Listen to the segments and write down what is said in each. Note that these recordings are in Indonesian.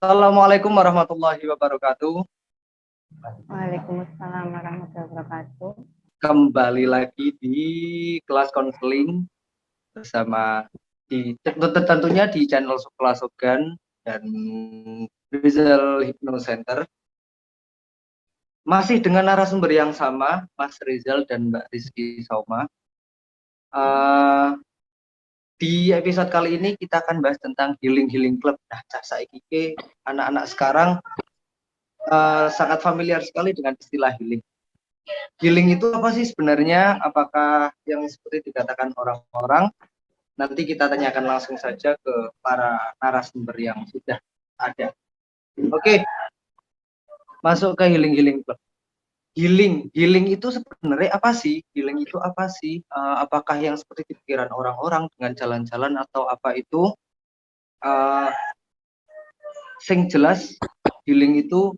Assalamualaikum warahmatullahi wabarakatuh. Waalaikumsalam warahmatullahi wabarakatuh. Kembali lagi di kelas konseling bersama tentunya di channel Sekolah Sogan dan Rizal Hypno Center. Masih dengan narasumber yang sama, Mas Rizal dan Mbak Rizky Sauma. Di episode kali ini kita akan bahas tentang healing club. Nah, saiki anak-anak sekarang sangat familiar sekali dengan istilah healing. Healing itu apa sih sebenarnya? Apakah yang seperti dikatakan orang-orang? Nanti kita tanyakan langsung saja ke para narasumber yang sudah ada. Oke, masuk ke healing club. Healing itu sebenarnya apa sih? Healing itu apa sih? Apakah yang seperti di pikiran orang-orang dengan jalan-jalan atau apa itu? Sing jelas healing itu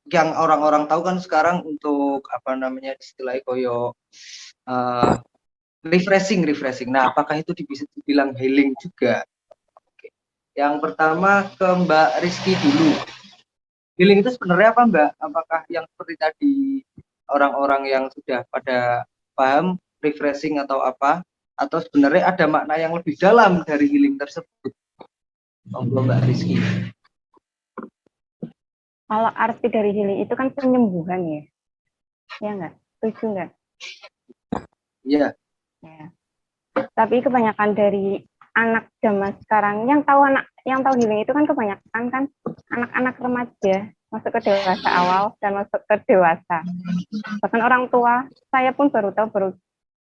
yang orang-orang tahu kan sekarang untuk apa namanya istilahnya koyo refreshing. Nah, apakah itu bisa dibilang healing juga? Oke. Yang pertama ke Mbak Rizky dulu. Healing itu sebenarnya apa, Mbak? Apakah yang seperti tadi orang-orang yang sudah pada paham refreshing atau apa? Atau sebenarnya ada makna yang lebih dalam dari healing tersebut? Monggo Mbak Rizky. Kalau arti dari healing itu kan penyembuhan ya, ya nggak? Setuju nggak? Iya. Ya. Tapi kebanyakan dari anak zaman sekarang yang tahu healing itu kan kebanyakan kan anak-anak remaja masuk ke dewasa awal dan masuk ke dewasa. Bahkan orang tua saya pun baru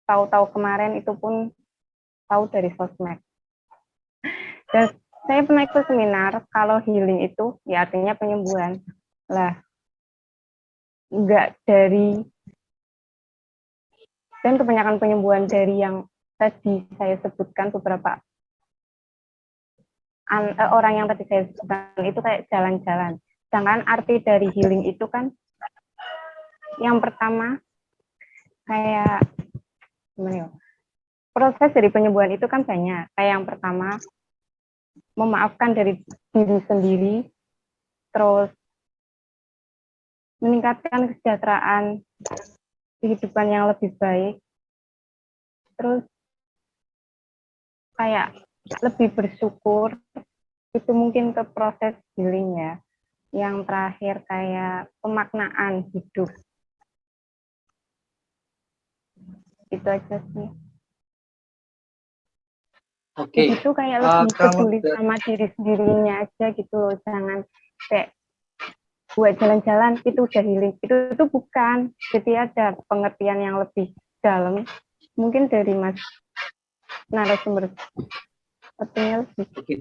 tahu kemarin itu pun tahu dari sosmed. Dan saya pernah ikut seminar kalau healing itu ya artinya penyembuhan. Lah, enggak dari dan kebanyakan penyembuhan dari yang tadi saya sebutkan beberapa orang yang tadi saya sebutkan itu kayak jalan-jalan. Sedangkan arti dari healing itu kan yang pertama kayak gimana ya? Proses dari penyembuhan itu kan banyak. Kayak yang pertama memaafkan dari diri sendiri, terus meningkatkan kesejahteraan kehidupan yang lebih baik, terus kayak lebih bersyukur, itu mungkin ke proses healing ya. Yang terakhir kayak pemaknaan hidup. Itu aja sih. Oke. Itu kayak lebih peduli sama diri sendirinya aja gitu loh. Jangan kayak buat jalan-jalan itu udah healing. Itu bukan. Jadi ada pengertian yang lebih dalam. Mungkin dari Mas narasumber. Artinya lebih. Oke.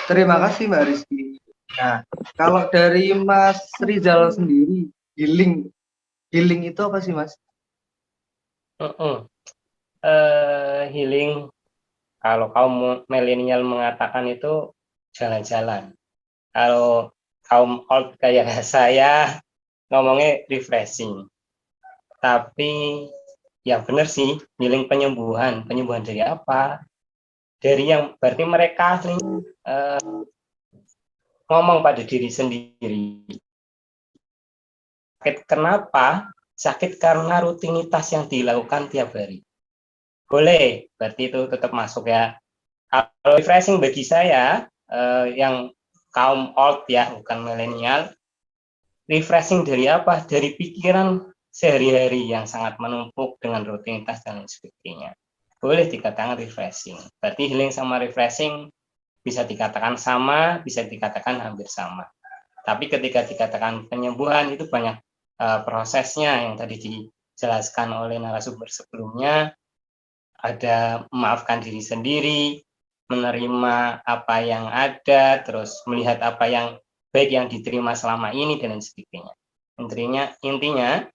Terima kasih Mbak Rizky. Nah, kalau dari Mas Rizal sendiri, healing itu apa sih Mas? Healing, kalau kaum milenial mengatakan itu jalan-jalan. Kalau kaum old kayak saya ngomongnya refreshing. Tapi yang benar sih, healing penyembuhan dari apa? Dari yang berarti mereka ngomong pada diri sendiri. Sakit kenapa? Sakit karena rutinitas yang dilakukan tiap hari. Boleh, berarti itu tetap masuk ya. Kalau refreshing bagi saya, yang kaum old ya, bukan milenial, refreshing dari apa? Dari pikiran sehari-hari yang sangat menumpuk dengan rutinitas dan sebagainya. Boleh dikatakan refreshing. Berarti healing sama refreshing bisa dikatakan sama, bisa dikatakan hampir sama. Tapi ketika dikatakan penyembuhan itu banyak prosesnya yang tadi dijelaskan oleh narasumber sebelumnya. Ada memaafkan diri sendiri, menerima apa yang ada, terus melihat apa yang baik yang diterima selama ini dan lain sebagainya. Intinya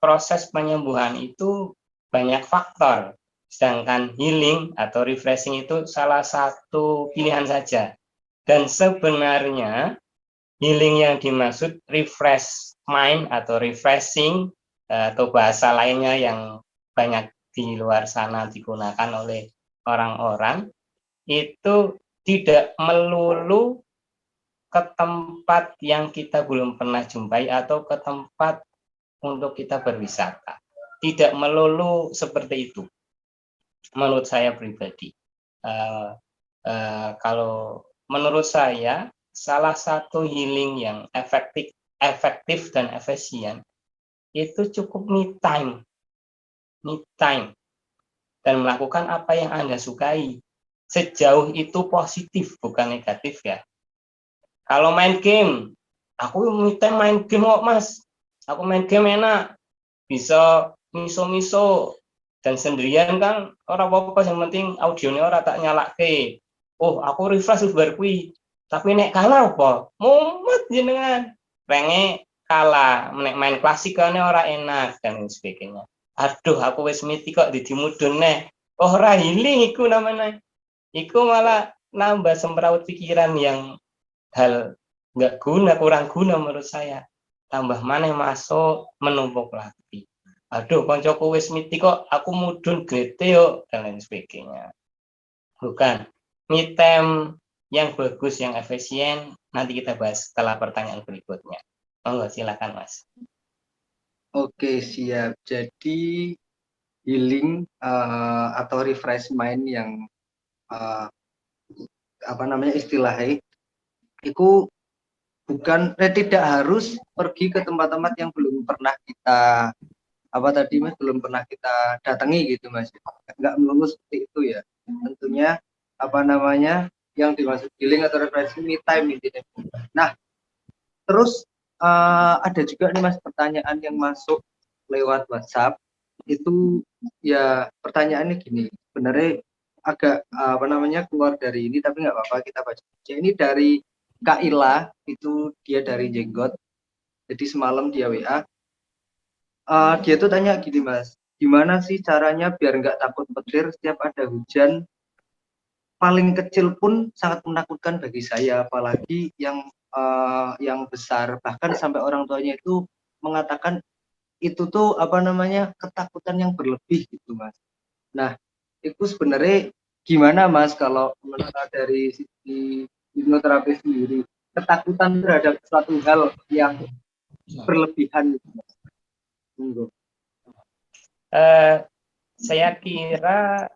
proses penyembuhan itu banyak faktor, sedangkan healing atau refreshing itu salah satu pilihan saja. Dan sebenarnya healing yang dimaksud refresh mind atau refreshing atau bahasa lainnya yang banyak di luar sana digunakan oleh orang-orang itu tidak melulu ke tempat yang kita belum pernah jumpai atau ke tempat untuk kita berwisata. Tidak melulu seperti itu, menurut saya pribadi. Kalau menurut saya, salah satu healing yang efektif dan efisien itu cukup me time, dan melakukan apa yang Anda sukai. Sejauh itu positif, bukan negatif ya. Kalau main game, aku me time main game kok Mas. Aku main game enak, bisa miso-miso dan sendirian kan orang apa-apa, yang penting audionya orang tak nyalake. Oh, aku refresh bar kuwi. Tapi nek kalah apa? Mumet jenengan. Renge kalah, nek main klasik kan ora enak dan sebagainya. Aduh, aku wis miti kok di mudun neh. Oh, ora healing iku namanya. Iku malah nambah semeraut pikiran yang hal nggak guna, kurang guna menurut saya. Tambah mana masuk menumpuk lagi. Aduh, koncoku wis miti kok aku mudun grete yuk dan lain sebagainya. Bukan. Me time yang bagus, yang efisien, nanti kita bahas setelah pertanyaan berikutnya. Monggo, silakan Mas. Oke, siap. Jadi healing atau refresh mind yang apa namanya istilahnya itu bukan tidak harus pergi ke tempat-tempat yang belum pernah kita belum pernah kita datangi gitu Mas. Nggak melulu seperti itu ya. Tentunya apa namanya yang dimaksud healing atau refreshing me time intinya. Nah, terus ada juga nih Mas pertanyaan yang masuk lewat WhatsApp. Itu ya pertanyaannya gini, sebenarnya agak apa namanya keluar dari ini tapi nggak apa-apa kita baca. Ini dari Kak Ila, itu dia dari Jenggot. Jadi semalam dia WA. Dia tuh tanya gini Mas, gimana sih caranya biar nggak takut petir setiap ada hujan? Paling kecil pun sangat menakutkan bagi saya, apalagi yang besar, bahkan sampai orang tuanya itu mengatakan itu tuh apa namanya ketakutan yang berlebih gitu Mas. Nah, itu sebenarnya gimana Mas kalau menurut dari sisi hipnoterapi sendiri, ketakutan terhadap suatu hal yang berlebihan gitu Mas? Saya kira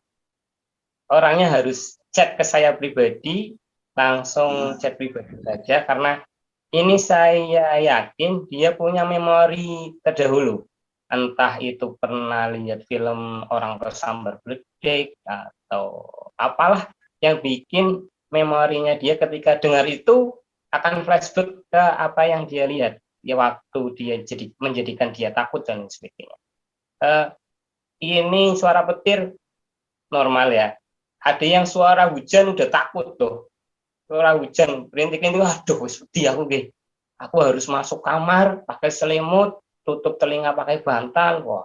orangnya harus chat ke saya pribadi, langsung chat pribadi saja, karena ini saya yakin dia punya memori terdahulu. Entah itu pernah lihat film Orang Tersambar Beledek atau apalah yang bikin memorinya dia ketika dengar itu akan flashback ke apa yang dia lihat ya waktu dia menjadikan dia takut dan sebagainya. Ini suara petir normal ya. Ada yang suara hujan udah takut tuh. Suara hujan, rintik-rintik, aduh sedih aku deh. Aku harus masuk kamar, pakai selimut, tutup telinga pakai bantal. Wah,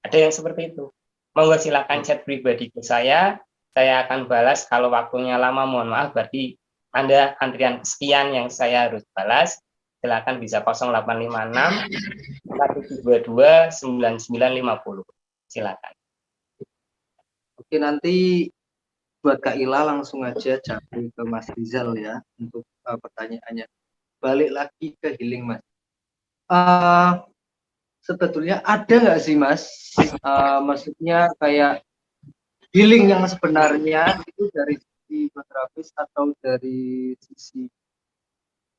ada yang seperti itu. Monggo silakan chat pribadi ke saya akan balas. Kalau waktunya lama, mohon maaf, berarti Anda antrian sekian yang saya harus balas. Silakan bisa 0856 122 9950. Silakan. Oke, nanti buat Kak Ila langsung aja japri ke Mas Rizal ya untuk pertanyaannya. Balik lagi ke healing Mas. Sebetulnya ada nggak sih Mas? Maksudnya kayak healing yang sebenarnya itu dari sisi terapis atau dari sisi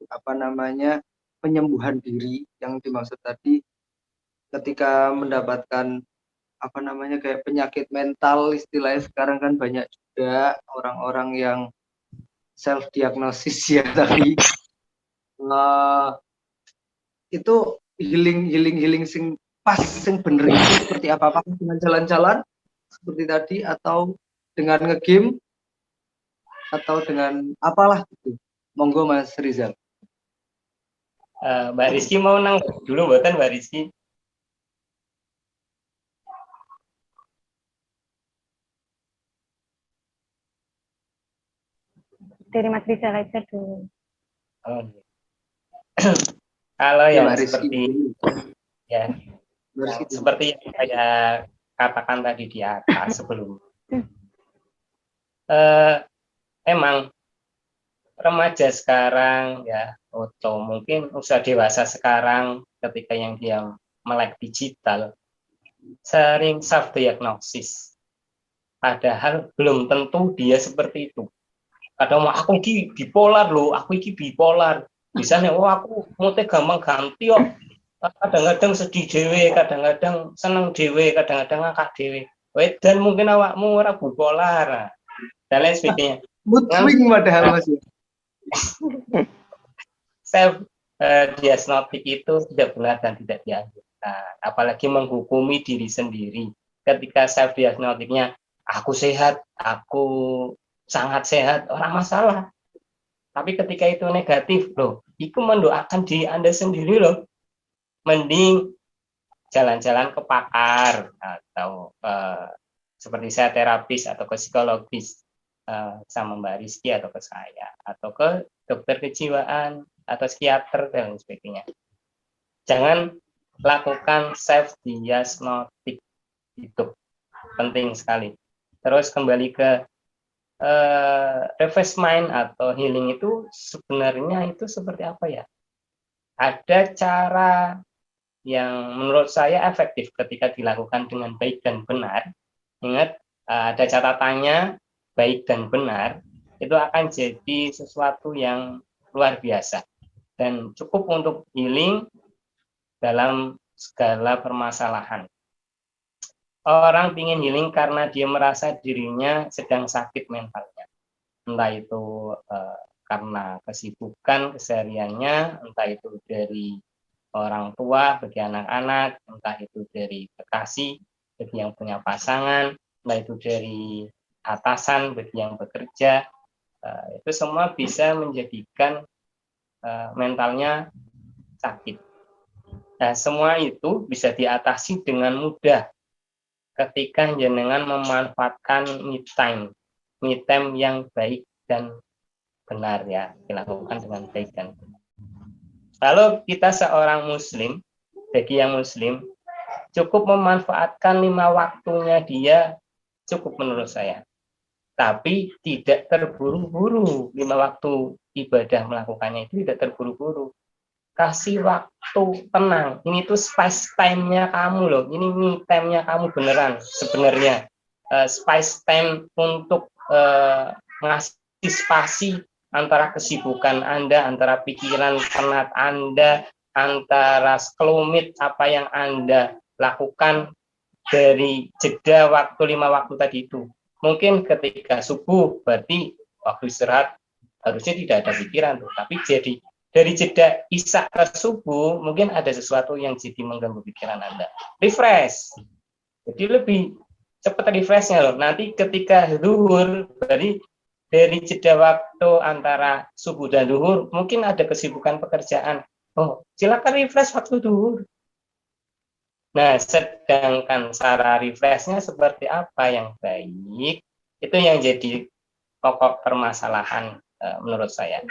apa namanya penyembuhan diri yang dimaksud tadi ketika mendapatkan apa namanya kayak penyakit mental istilahnya sekarang kan banyak juga orang-orang yang self diagnosis ya tadi itu healing sing pas sing bener itu seperti apa dengan jalan-jalan seperti tadi atau dengan ngegame atau dengan apalah gitu. Monggo Mas Rizal. Mbak Rizky mau nang dulu buatan Mbak Rizky. Dari Mas Rizal aja dulu. Oh. Kalau Ya, yang Mbak Rizky. seperti ya, yang seperti yang saya katakan tadi di atas sebelum emang remaja sekarang ya, atau mungkin usia dewasa sekarang ketika yang dia melek digital, sering self diagnosis. Padahal belum tentu dia seperti itu. Kadang aku iki bipolar loh, aku iki bipolar. Misalnya, oh aku moodnya gampang ganti kok. Kadang-kadang sedih dewe, kadang-kadang seneng dewe, kadang-kadang ngakak dewe. Dan mungkin awakmu ora bipolar dan lain sebagainya. Mood swing padahal Mas ya. Self diagnostik itu tidak benar dan tidak dianjurkan, apalagi menghukumi diri sendiri. Ketika self diagnostiknya aku sehat, aku sangat sehat, orang masalah. Tapi ketika itu negatif, loh, itu mendoakan diri Anda sendiri loh. Mending jalan-jalan ke pakar atau seperti saya terapis atau ke psikologis sama Mbak Rizky atau ke saya atau ke dokter kejiwaan atau psikiater dan sebagainya. Jangan lakukan self diagnostik, itu penting sekali. Terus kembali ke refresh mind atau healing itu sebenarnya itu seperti apa ya? Ada cara yang menurut saya efektif ketika dilakukan dengan baik dan benar. Ingat, ada catatannya, baik dan benar, itu akan jadi sesuatu yang luar biasa dan cukup untuk healing dalam segala permasalahan. Orang ingin healing karena dia merasa dirinya sedang sakit mentalnya. Entah itu karena kesibukan kesehariannya, entah itu dari orang tua bagi anak-anak, entah itu dari kekasih bagi yang punya pasangan, entah itu dari atasan bagi yang bekerja, itu semua bisa menjadikan mentalnya sakit. Nah, semua itu bisa diatasi dengan mudah ketika jenengan memanfaatkan me time yang baik dan benar ya, dilakukan dengan baik dan benar. Kalau kita seorang muslim, bagi yang muslim, cukup memanfaatkan 5 waktunya dia, cukup menurut saya. Tapi tidak terburu-buru 5 waktu ibadah melakukannya itu tidak terburu-buru. Kasih waktu tenang. Ini tuh space time-nya kamu loh. Ini me time-nya kamu beneran sebenarnya. Space time untuk ngasih spasi antara kesibukan Anda, antara pikiran penat Anda, antara kelumit apa yang Anda lakukan dari jeda waktu 5 waktu tadi itu. Mungkin ketika subuh berarti waktu istirahat harusnya tidak ada pikiran tuh, tapi jadi dari jeda isya ke subuh mungkin ada sesuatu yang jadi mengganggu pikiran Anda. Refresh. Jadi lebih cepat refreshnya loh. Nanti ketika zuhur berarti dari jeda waktu antara subuh dan zuhur mungkin ada kesibukan pekerjaan. Oh, silakan refresh waktu zuhur. Nah, sedangkan cara refreshnya seperti apa yang baik, itu yang jadi pokok permasalahan menurut saya.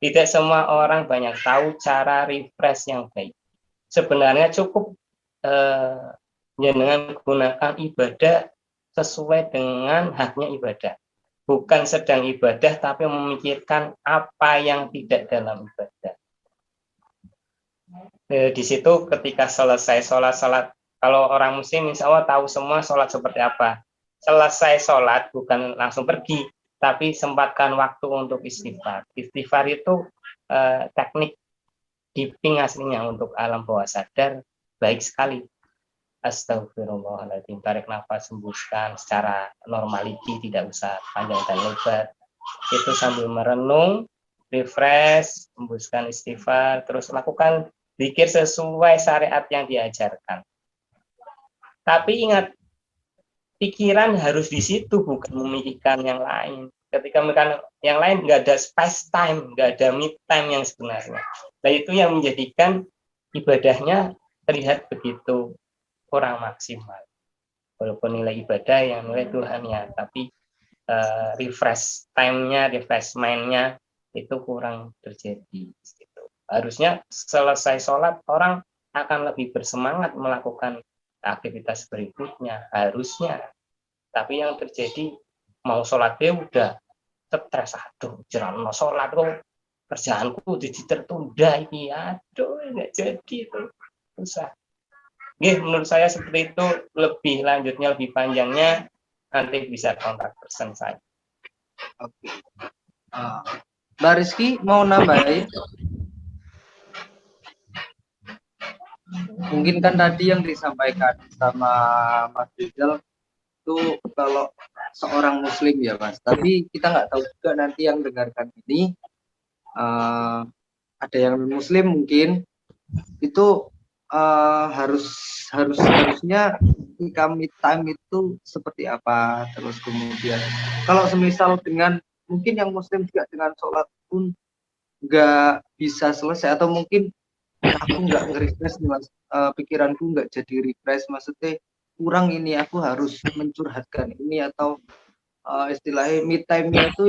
Tidak semua orang banyak tahu cara refresh yang baik. Sebenarnya cukup dengan gunakan ibadah sesuai dengan haknya ibadah. Bukan sedang ibadah, tapi memikirkan apa yang tidak dalam ibadah. Di situ ketika selesai sholat, kalau orang muslim insya Allah tahu semua sholat seperti apa. Selesai sholat bukan langsung pergi, tapi sempatkan waktu untuk istighfar. Istighfar itu teknik deeping aslinya untuk alam bawah sadar, baik sekali. Astagfirullahaladzim, tarik nafas, hembuskan secara normality, tidak usah panjang dan lebar. Itu sambil merenung, refresh, hembuskan istighfar, terus lakukan zikir sesuai syariat yang diajarkan. Tapi ingat, pikiran harus di situ, bukan memikirkan yang lain. Ketika memikirkan yang lain, nggak ada space time, nggak ada me time yang sebenarnya. Nah, itu yang menjadikan ibadahnya terlihat begitu kurang maksimal. Walaupun nilai ibadah yang nilai Tuhan ya, tapi refresh time-nya, refresh mind-nya itu kurang terjadi. Gitu. Harusnya selesai sholat, orang akan lebih bersemangat melakukan aktivitas berikutnya, harusnya. Tapi yang terjadi, mau sholatnya udah stres, aduh jerano sholat kok kerjaanku jadi tertunda ini, aduh nggak jadi itu susah. Menurut saya seperti itu. Lebih lanjutnya, lebih panjangnya nanti bisa kontak person saya. Oke. Mbak Rizky mau nambahin? Mungkin kan tadi yang disampaikan sama Mas Rizal itu kalau seorang Muslim ya Mas, tapi kita nggak tahu juga nanti yang dengarkan ini ada yang Muslim mungkin itu harusnya ketika meet time itu seperti apa. Terus kemudian kalau semisal dengan mungkin yang Muslim juga dengan sholat pun nggak bisa selesai, atau mungkin aku nggak nge-refresh nih Mas, pikiranku nggak jadi refresh, maksudnya kurang ini, aku harus mencurhatkan ini, atau istilahnya me time-nya itu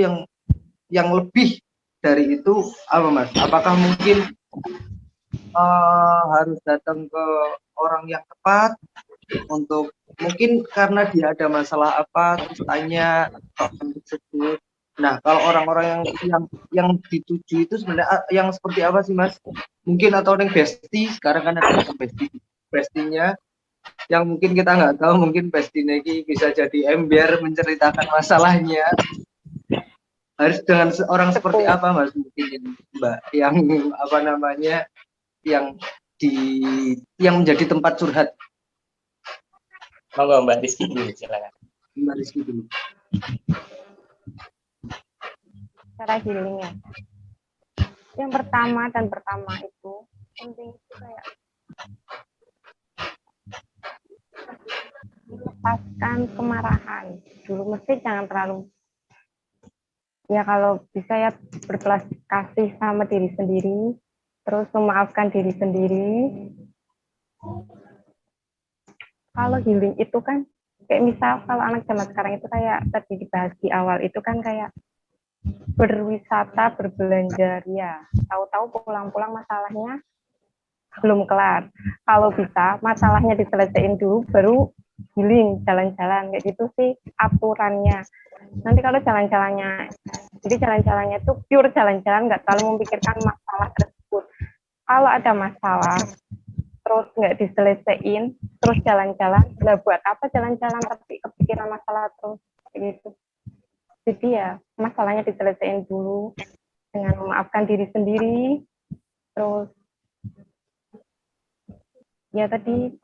yang lebih dari itu apa Mas? Apakah mungkin harus datang ke orang yang tepat untuk mungkin karena dia ada masalah apa terus tanya tersebut. Nah, kalau orang-orang yang dituju itu sebenarnya yang seperti apa sih Mas? Mungkin atau yang bestie, sekarang kan ada bestinya yang mungkin kita nggak tahu, mungkin bestie ini bisa jadi ember menceritakan masalahnya. Harus dengan orang seperti apa Mas mungkin Mbak, yang apa namanya, yang menjadi tempat curhat? Monggo Mbak Rizky dulu, silakan. Mbak Rizky dulu. Cara healingnya. Yang pertama itu penting itu kayak melepaskan kemarahan dulu, mesti jangan terlalu, ya kalau bisa ya berbelas kasih sama diri sendiri, terus memaafkan diri sendiri. Kalau healing itu kan kayak misal kalau anak zaman sekarang itu kayak tadi dibahas di awal itu kan kayak berwisata, berbelanja, ya tahu-tahu pulang-pulang masalahnya belum kelar. Kalau bisa masalahnya diselesaikan dulu baru healing, jalan-jalan kayak gitu sih aturannya. Nanti kalau jalan-jalannya, jadi jalan-jalannya itu pure jalan-jalan, nggak terlalu memikirkan masalah tersebut. Kalau ada masalah terus nggak diselesaikan, terus jalan-jalan, lah buat apa jalan-jalan tapi kepikiran masalah terus gitu. Jadi ya masalahnya diselesaikan dulu dengan memaafkan diri sendiri, terus ya tadi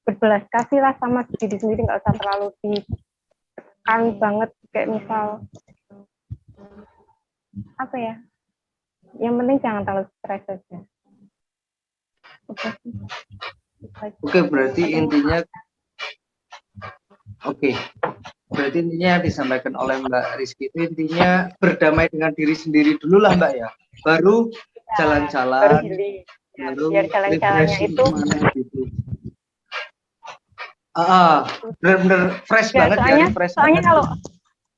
berbelas kasih lah sama diri sendiri, nggak usah terlalu ditekan banget, kayak misal apa ya, yang penting jangan terlalu stres aja. Oke, berarti intinya yang disampaikan oleh Mbak Rizky itu intinya berdamai dengan diri sendiri dulu lah Mbak ya, baru jalan-jalan, baru biar jalan-jalannya itu gitu. Benar-benar fresh banget ya, soalnya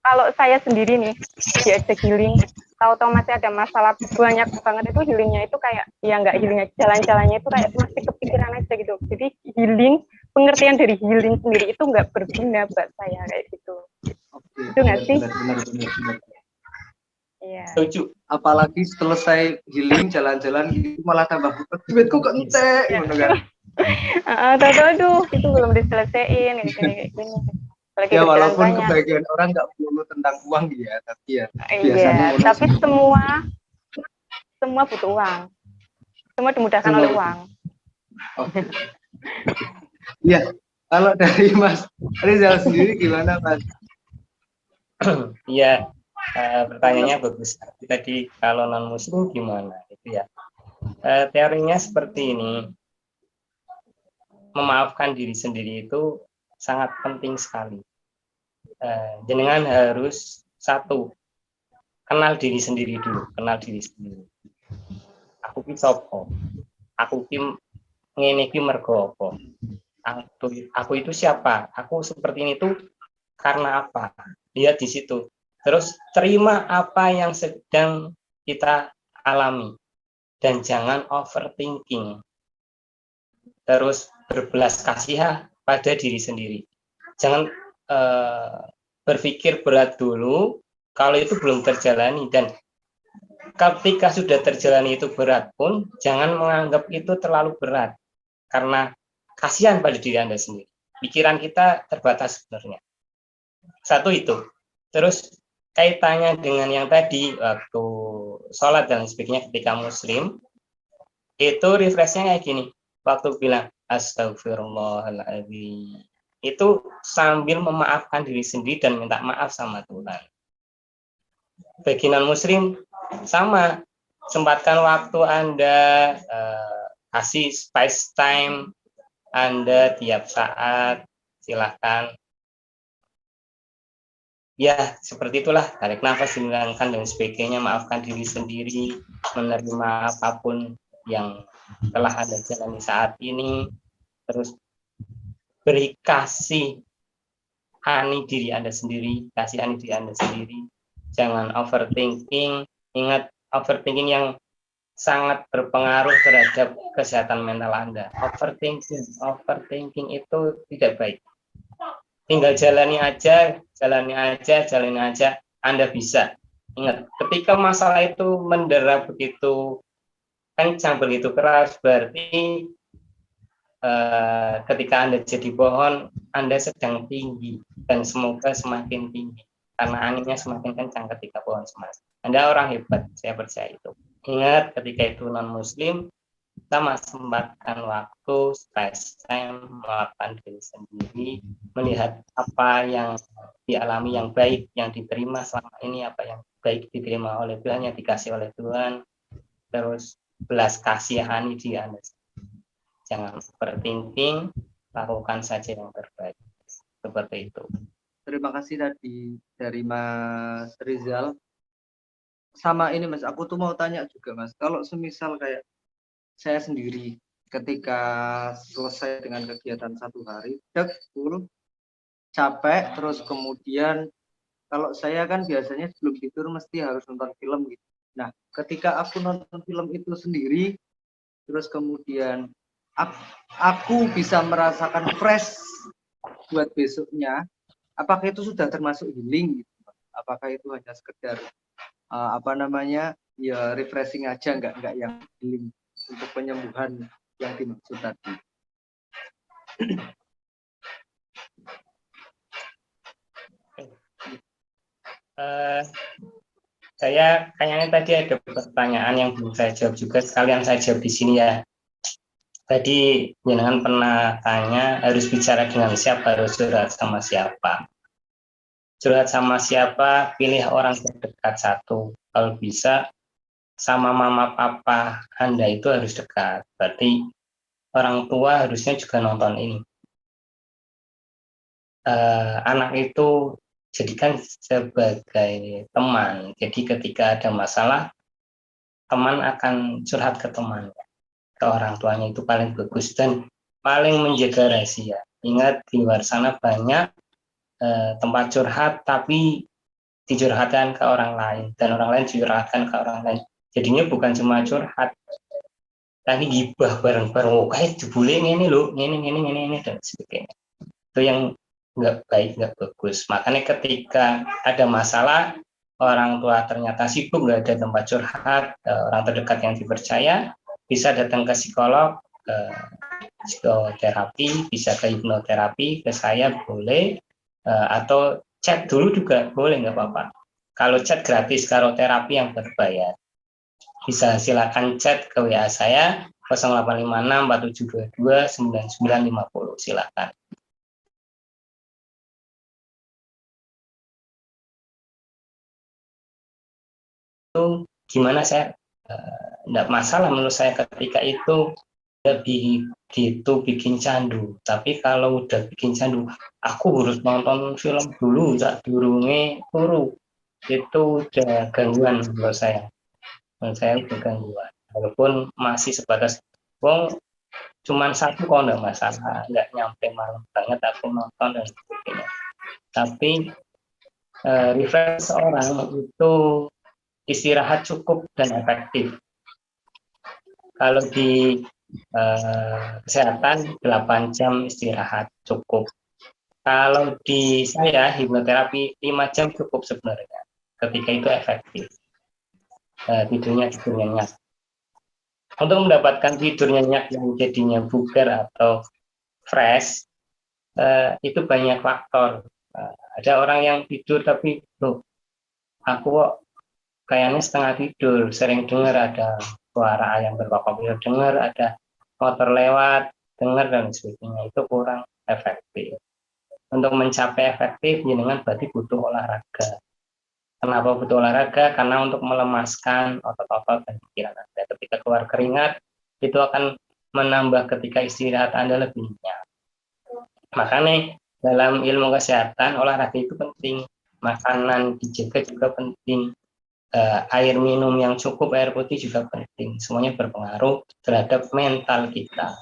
kalau saya sendiri nih diajak healing, tahu-tahu masih ada masalah banyak banget, itu healingnya itu kayak ya nggak healingnya, jalan-jalannya itu kayak masih kepikiran aja gitu. Jadi healing, pengertian dari healing sendiri itu nggak berguna buat saya kayak gitu. Itu nggak sih? Benar. Iya. Setuju. Apalagi selesai healing jalan-jalan itu malah tambah bukit. Duitku kok entek, ngono kan? Tahu-tahu itu belum diselesaikan kayak gini. Ya walaupun kebahagiaan orang nggak melulu tentang uang ya, tapi ya biasanya. Iya, tapi semua butuh uang. Semua dimudahkan oleh uang. Iya, kalau dari Mas Rizal sendiri gimana Mas? Iya, pertanyaannya bagus. Tadi kalau non muslim gimana itu ya? Teorinya seperti ini. Memaafkan diri sendiri itu sangat penting sekali. Jenengan harus satu, kenal diri sendiri dulu, kenal diri sendiri. Aku ki sapa? Aku ki ngene ki mergo apa? Aku itu siapa? Aku seperti ini tuh karena apa? Lihat di situ. Terus terima apa yang sedang kita alami dan jangan overthinking. Terus berbelas kasihan pada diri sendiri. Jangan berpikir berat dulu, Kalau itu belum terjalani, dan ketika sudah terjalani itu berat pun, jangan menganggap itu terlalu berat. Karena kasihan pada diri Anda sendiri. Pikiran kita terbatas sebenarnya. Satu itu. Terus kaitannya dengan yang tadi, waktu sholat dan sebagainya ketika muslim, itu refreshnya kayak gini. Waktu bilang, astagfirullahaladzim. Itu sambil memaafkan diri sendiri dan minta maaf sama Tuhan. Bagi non-muslim, sama. Sempatkan waktu Anda, kasih space time Anda tiap saat, silahkan. Ya, seperti itulah, tarik nafas, hilangkan, dan sebagainya, maafkan diri sendiri, menerima apapun yang telah Anda jalani saat ini, terus beri kasihani diri Anda sendiri, kasihani diri Anda sendiri, jangan overthinking. Ingat, overthinking yang sangat berpengaruh terhadap kesehatan mental Anda. Overthinking itu tidak baik. Tinggal jalani aja, Anda bisa. Ingat, ketika masalah itu mendera begitu kencang, begitu keras, berarti ketika Anda jadi pohon, Anda sedang tinggi, dan semoga semakin tinggi, karena anginnya semakin kencang ketika pohon semas. Anda orang hebat, saya percaya itu. Ingat, ketika itu non-muslim, kita sempatkan waktu, space time, melakukan diri sendiri, melihat apa yang dialami yang baik, yang diterima selama ini, apa yang baik diterima oleh Tuhan, yang dikasih oleh Tuhan, terus belas kasihani di Anda. Jangan overthinking, lakukan saja yang terbaik. Seperti itu. Terima kasih tadi dari Mas Rizal. Sama ini Mas, aku tuh mau tanya juga Mas, kalau semisal kayak saya sendiri ketika selesai dengan kegiatan satu hari, full, capek, terus kemudian kalau saya kan biasanya sebelum tidur mesti harus nonton film gitu. Nah, ketika aku nonton film itu sendiri, terus kemudian aku bisa merasakan fresh buat besoknya, apakah itu sudah termasuk healing gitu? Apakah itu hanya sekedar ya refreshing aja, nggak yang healing untuk penyembuhan yang dimaksud tadi? Saya kayaknya tadi ada pertanyaan yang belum saya jawab juga, sekalian saya jawab di sini ya. Tadi jenengan pernah tanya harus bicara dengan siapa, harus curhat sama siapa. Curhat sama siapa, pilih orang terdekat satu. Kalau bisa sama mama papa Anda itu harus dekat. Berarti orang tua harusnya juga nonton ini. Anak itu jadikan sebagai teman. Jadi ketika ada masalah, teman akan curhat ke temannya. Ke orang tuanya itu paling bagus dan paling menjaga rahasia. Ingat, di luar sana banyak tempat curhat, tapi dicurhatkan ke orang lain, dan orang lain dicurhatkan ke orang lain. Jadinya bukan cuma curhat, tapi gibah bareng-bareng. Oh, kayak jebule ini loh, ini dan sebagainya. Itu yang nggak baik, nggak bagus. Makanya ketika ada masalah, orang tua ternyata sibuk, nggak ada tempat curhat, orang terdekat yang dipercaya, bisa datang ke psikolog, ke psikoterapi, bisa ke hipnoterapi, ke saya boleh, atau chat dulu juga boleh, nggak apa-apa. Kalau chat gratis, kalau terapi yang berbayar, bisa silakan chat ke WA saya 0856 4722 9950, silakan. Itu gimana, saya enggak masalah menurut saya ketika itu lebih gitu bikin candu. Tapi kalau udah bikin candu, aku harus nonton film dulu tak durunge turu, itu udah gangguan menurut saya. Menurut saya itu gangguan. Walaupun masih sebatas wong cuman satu kok enggak masalah, enggak nyampe malam banget aku nonton dan sebagainya. Tapi refresh orang itu istirahat cukup dan efektif. Kalau di kesehatan 8 jam istirahat cukup. Kalau di saya hipnoterapi 5 jam cukup sebenarnya. ketika itu efektif. Tidurnya nyenyak. Untuk mendapatkan tidur nyenyak yang jadinya bugar atau fresh, itu banyak faktor. Ada orang yang tidur tapi loh, aku kok kayaknya setengah tidur, sering dengar ada suara ayam berkokok, dengar ada motor lewat, dengar dan sebagainya, itu kurang efektif. Untuk mencapai efektif, dengan berarti butuh olahraga. Kenapa butuh olahraga? Karena untuk melemaskan otot-otot dan pikiran Anda. Ketika keluar keringat, itu akan menambah ketika istirahat Anda lebih nyenyak. Makanya dalam ilmu kesehatan, olahraga itu penting. Makanan dijaga juga penting. Air minum yang cukup, air putih juga penting. Semuanya berpengaruh terhadap mental kita.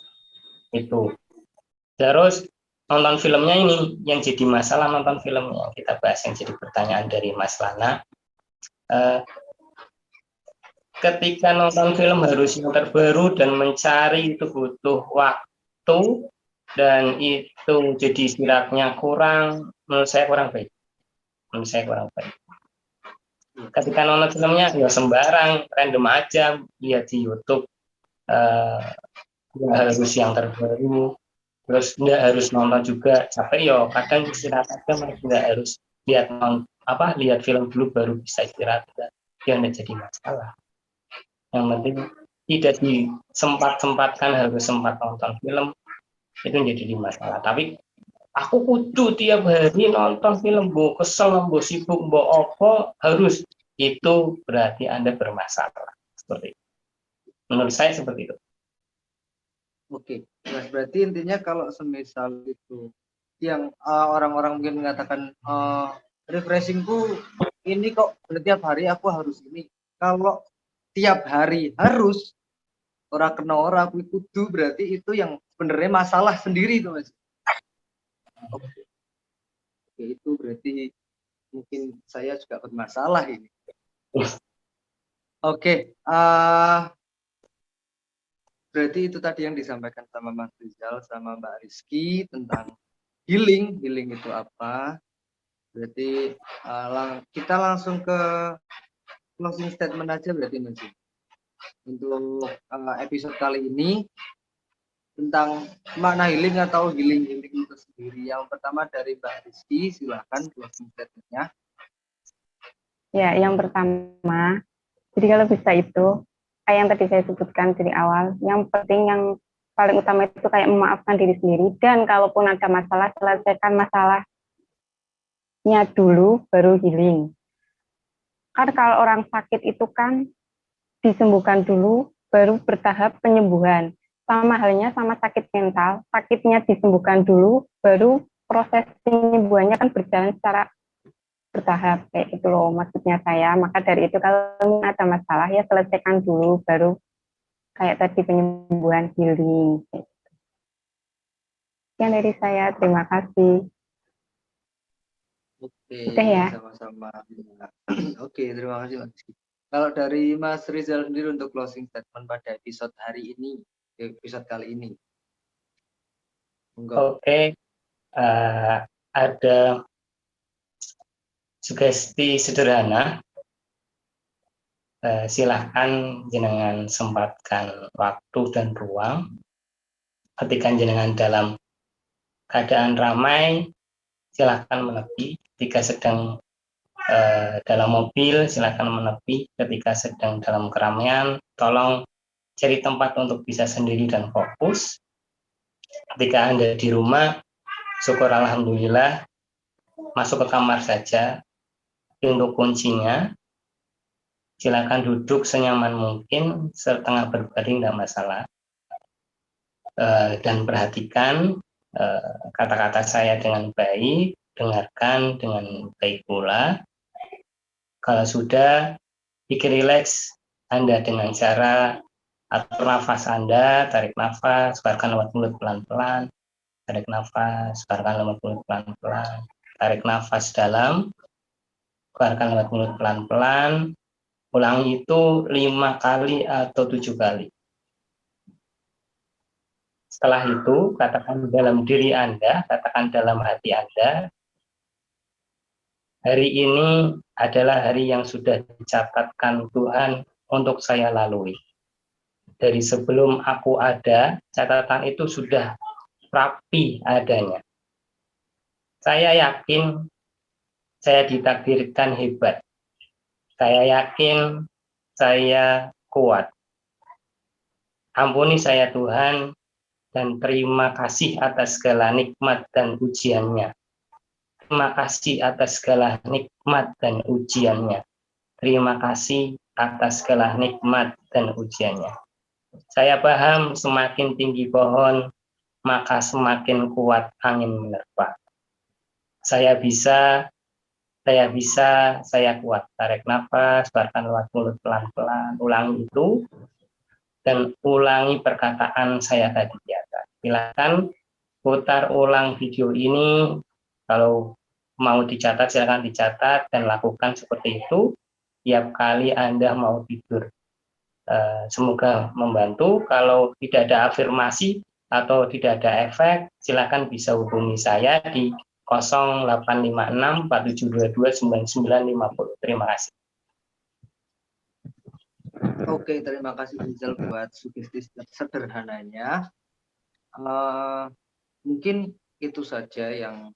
Itu. Terus nonton filmnya ini yang jadi masalah, nonton filmnya. Kita bahas yang jadi pertanyaan dari Mas Lana. Ketika nonton film harus yang terbaru dan mencari itu butuh waktu, dan itu jadi istirahatnya kurang, menurut saya kurang baik. Ketika nonton filmnya ya sembarang, random aja, lihat di YouTube, harus yang terbaru, terus nggak harus nonton juga, capek ya kadang istirahat aja, nggak harus lihat film dulu baru bisa istirahat, ya nggak jadi masalah. Yang penting tidak disempat-sempatkan harus sempat nonton film, itu jadi masalah. Tapi aku kudu tiap hari nonton film, bu kesel, bu sibuk, bu opo, harus, itu berarti Anda bermasalah. Seperti itu. Menurut saya seperti itu. Oke, Mas, berarti intinya kalau semisal itu yang orang-orang mungkin mengatakan refreshingku ini kok setiap hari aku harus ini. Kalau tiap hari harus orang kena orang aku kudu, berarti itu yang sebenarnya masalah sendiri itu, Mas. Oke, itu berarti mungkin saya juga bermasalah ini. Oke, berarti itu tadi yang disampaikan sama Mas Rizal sama Mbak Rizky tentang healing itu apa. Berarti kita langsung ke closing statement aja berarti, Mas. Untuk episode kali ini tentang makna healing atau healing itu sendiri. Yang pertama dari Mbak Rizky, silahkan closing statement-nya. Ya, yang pertama, jadi kalau bisa itu, kayak yang tadi saya sebutkan dari awal, yang penting, yang paling utama itu kayak memaafkan diri sendiri, dan kalaupun ada masalah, selesaikan masalahnya dulu, baru healing. Kan kalau orang sakit itu kan disembuhkan dulu, baru bertahap penyembuhan. Sama halnya sama sakit mental, sakitnya disembuhkan dulu, baru proses penyembuhannya kan berjalan secara bertahap, kayak gitu loh maksudnya saya. Maka dari itu kalau ada masalah ya selesaikan dulu, baru kayak tadi penyembuhan, healing. Sekian dari saya, terima kasih. Oke, Udah ya. sama-sama. Oke, terima kasih, Mas. Kalau dari Mas Rizal sendiri untuk closing statement pada episode hari ini, episode kali ini. Oke, ada sugesti sederhana. Silahkan jenengan sempatkan waktu dan ruang. Ketika jenengan dalam keadaan ramai, silahkan menepi. Ketika sedang dalam mobil, silahkan menepi. Ketika sedang dalam keramaian, tolong cari tempat untuk bisa sendiri dan fokus. Ketika Anda di rumah, syukur alhamdulillah, masuk ke kamar saja, pintu kuncinya, silakan duduk senyaman mungkin, setengah berbaring tidak masalah, dan perhatikan kata-kata saya dengan baik, dengarkan dengan baik pula. Kalau sudah, bikin rileks Anda dengan cara atur nafas Anda, tarik nafas, keluarkan lewat mulut pelan-pelan, tarik nafas, keluarkan lewat mulut pelan-pelan, tarik nafas dalam, keluarkan lewat mulut pelan-pelan, ulangi itu 5 kali atau 7 kali. Setelah itu, katakan dalam diri Anda, katakan dalam hati Anda, Hari ini adalah hari yang sudah dicatatkan Tuhan untuk saya lalui. Dari sebelum aku ada, catatan itu sudah rapi adanya. Saya yakin saya ditakdirkan hebat. Saya yakin saya kuat. Ampuni saya Tuhan, dan terima kasih atas segala nikmat dan ujiannya. Terima kasih atas segala nikmat dan ujiannya. Terima kasih atas segala nikmat dan ujiannya. Saya paham semakin tinggi pohon, maka semakin kuat angin menerpa. Saya bisa, saya kuat. Tarik nafas, keluarkan lewat mulut pelan-pelan, ulangi itu, dan ulangi perkataan saya tadi di atas. Silakan putar ulang video ini, kalau mau dicatat silakan dicatat dan lakukan seperti itu tiap kali Anda mau tidur. Semoga membantu. Kalau tidak ada afirmasi atau tidak ada efek, silakan bisa hubungi saya di 0856 4722 9950. Terima kasih. Oke, terima kasih Rizal buat sugesti sederhananya. Mungkin itu saja yang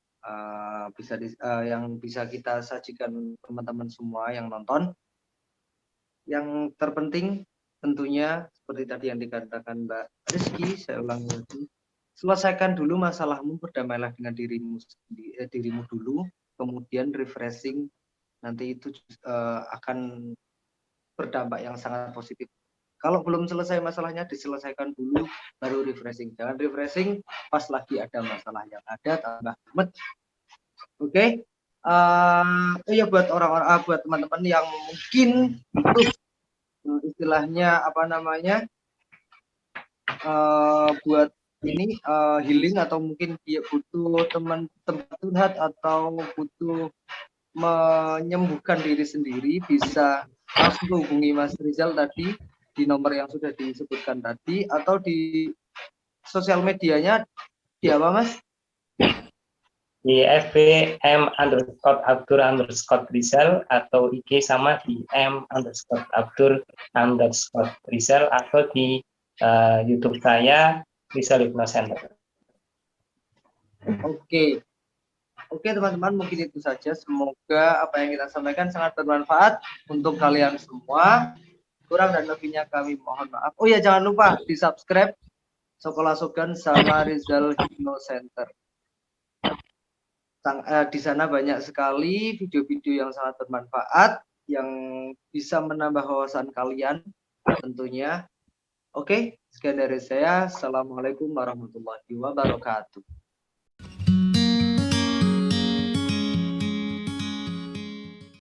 yang bisa kita sajikan teman-teman semua yang nonton. Yang terpenting tentunya seperti tadi yang dikatakan Mbak Rizky, saya ulangi lagi, selesaikan dulu masalahmu, berdamailah dengan dirimu dulu, kemudian refreshing, nanti itu akan berdampak yang sangat positif. Kalau belum selesai masalahnya, diselesaikan dulu, baru refreshing. Jangan refreshing pas lagi ada masalah yang ada, tambah mumet. Oke. Ya buat orang-orang, buat teman-teman yang mungkin butuh istilahnya apa namanya, buat ini healing, atau mungkin dia butuh tempat curhat atau butuh menyembuhkan diri sendiri, bisa langsung hubungi Mas Rizal tadi di nomor yang sudah disebutkan tadi, atau di sosial medianya di apa Mas? Di FB m_abdur_rizal atau IG sama di m_abdur_rizal, atau di YouTube saya Rizal Hypno Center. Oke. Oke teman-teman, mungkin itu saja. Semoga apa yang kita sampaikan sangat bermanfaat untuk kalian semua. Kurang dan lebihnya kami mohon maaf. Oh ya, jangan lupa di subscribe Sekolah Sogan sama Rizal Hypno Center. Di sana banyak sekali video-video yang sangat bermanfaat, yang bisa menambah wawasan kalian tentunya. Oke, sekian dari saya. Assalamualaikum warahmatullahi wabarakatuh.